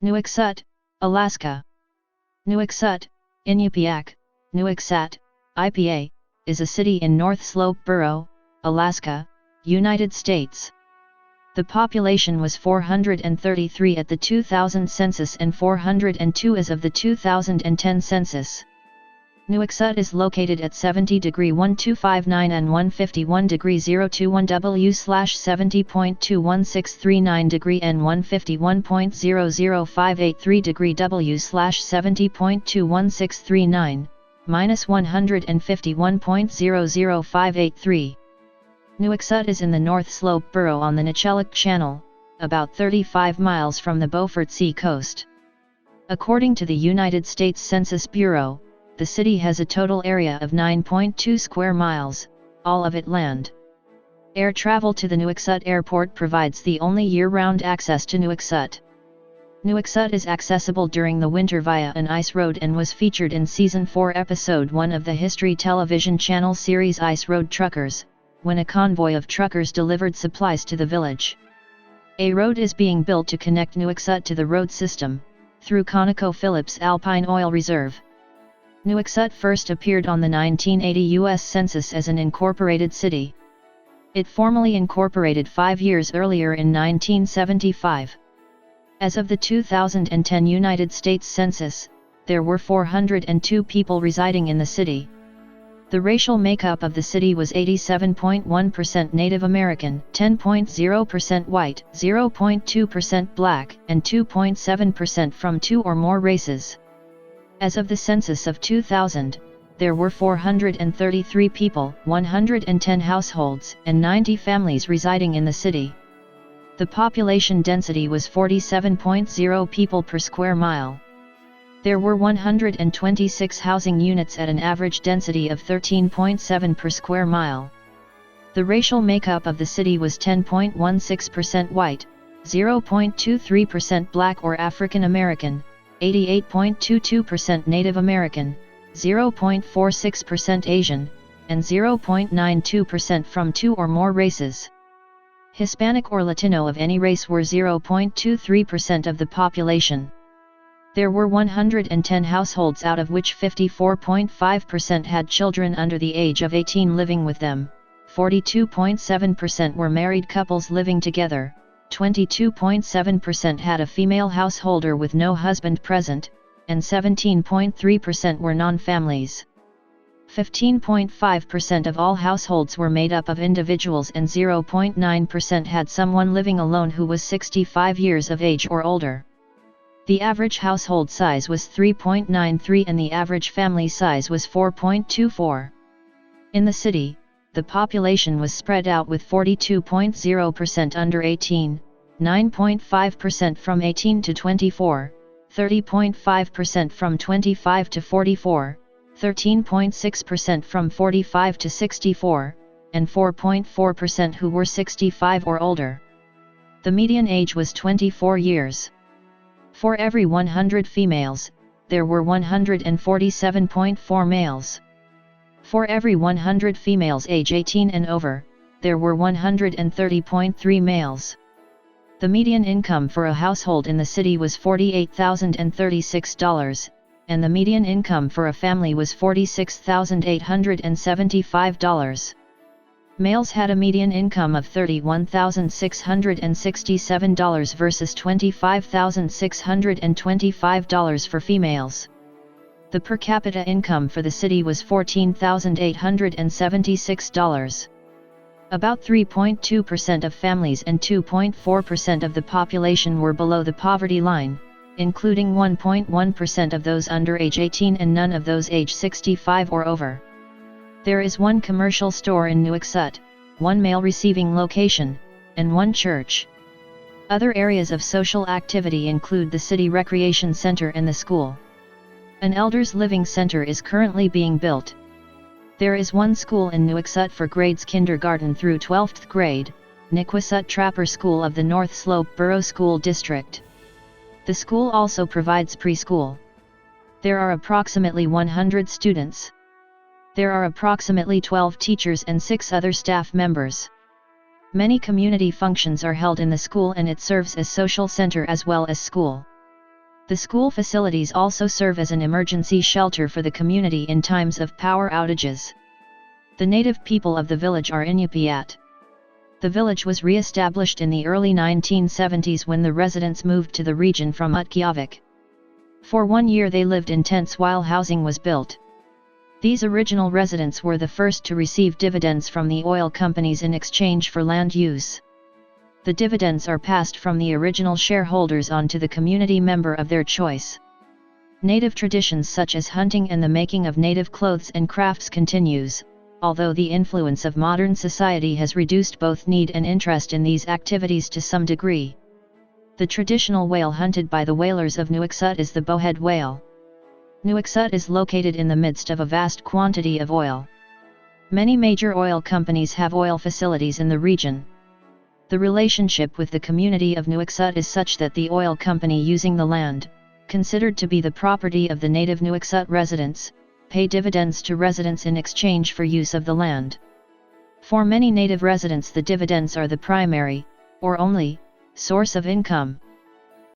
Nuiqsut, Alaska. Nuiqsut, Inupiaq, Nuiqsat, IPA, is a city in North Slope Borough, Alaska, United States. The population was 433 at the 2000 census and 402 as of the 2010 census. Nuiqsut is located at 70°1259 and 151°021 W/70.21639° and 151.00583° W/70.21639, -151.00583. Nuiqsut is in the North Slope Borough on the Nuiqsat Channel, about 35 miles from the Beaufort Sea coast. According to the United States Census Bureau, the city has a total area of 9.2 square miles, all of it land. Air travel to the Nuiqsut Airport provides the only year-round access to Nuiqsut. Nuiqsut is accessible during the winter via an ice road and was featured in Season 4 Episode 1 of the History Television Channel series Ice Road Truckers, when a convoy of truckers delivered supplies to the village. A road is being built to connect Nuiqsut to the road system, through ConocoPhillips Alpine Oil Reserve. Nuiqsut first appeared on the 1980 U.S. Census as an incorporated city. It formally incorporated 5 years earlier in 1975. As of the 2010 United States Census, there were 402 people residing in the city. The racial makeup of the city was 87.1% Native American, 10.0% white, 0.2% black, and 2.7% from 2 or more races. As of the census of 2000, there were 433 people, 110 households, and 90 families residing in the city. The population density was 47.0 people per square mile. There were 126 housing units at an average density of 13.7 per square mile. The racial makeup of the city was 10.16% white, 0.23% black or African American, 88.22% Native American, 0.46% Asian, and 0.92% from 2 or more races. Hispanic or Latino of any race were 0.23% of the population. There were 110 households out of which 54.5% had children under the age of 18 living with them, 42.7% were married couples living together, 22.7% had a female householder with no husband present, and 17.3% were non-families. 15.5% of all households were made up of individuals and 0.9% had someone living alone who was 65 years of age or older. The average household size was 3.93 and the average family size was 4.24. In the city, the population was spread out with 42.0% under 18, 9.5% from 18 to 24, 30.5% from 25 to 44, 13.6% from 45 to 64, and 4.4% who were 65 or older. The median age was 24 years. For every 100 females, there were 147.4 males. For every 100 females age 18 and over, there were 130.3 males. The median income for a household in the city was $48,036, and the median income for a family was $46,875. Males had a median income of $31,667 versus $25,625 for females. The per capita income for the city was $14,876. About 3.2% of families and 2.4% of the population were below the poverty line, including 1.1% of those under age 18 and none of those age 65 or over. There is one commercial store in Nuiqsut, one mail receiving location, and one church. Other areas of social activity include the city recreation center and the school. An elders living center is currently being built. There is one school in Nuiqsut for grades kindergarten through 12th grade, Nuiqsat Trapper School of the North Slope Borough School District. The school also provides preschool. There are approximately 100 students. There are approximately 12 teachers and 6 other staff members. Many community functions are held in the school and it serves as social center as well as school. The school facilities also serve as an emergency shelter for the community in times of power outages. The native people of the village are Inupiaq. The village was re-established in the early 1970s when the residents moved to the region from Nuiqsat. For 1 year they lived in tents while housing was built. These original residents were the first to receive dividends from the oil companies in exchange for land use. The dividends are passed from the original shareholders on to the community member of their choice. Native traditions such as hunting and the making of native clothes and crafts continues, although the influence of modern society has reduced both need and interest in these activities to some degree. The traditional whale hunted by the whalers of Nuiqsat is the bowhead whale. Nuiqsat is located in the midst of a vast quantity of oil. Many major oil companies have oil facilities in the region. The relationship with the community of Nuiqsat is such that the oil company using the land, considered to be the property of the native Nuiqsat residents, pay dividends to residents in exchange for use of the land. For many native residents the dividends are the primary, or only, source of income.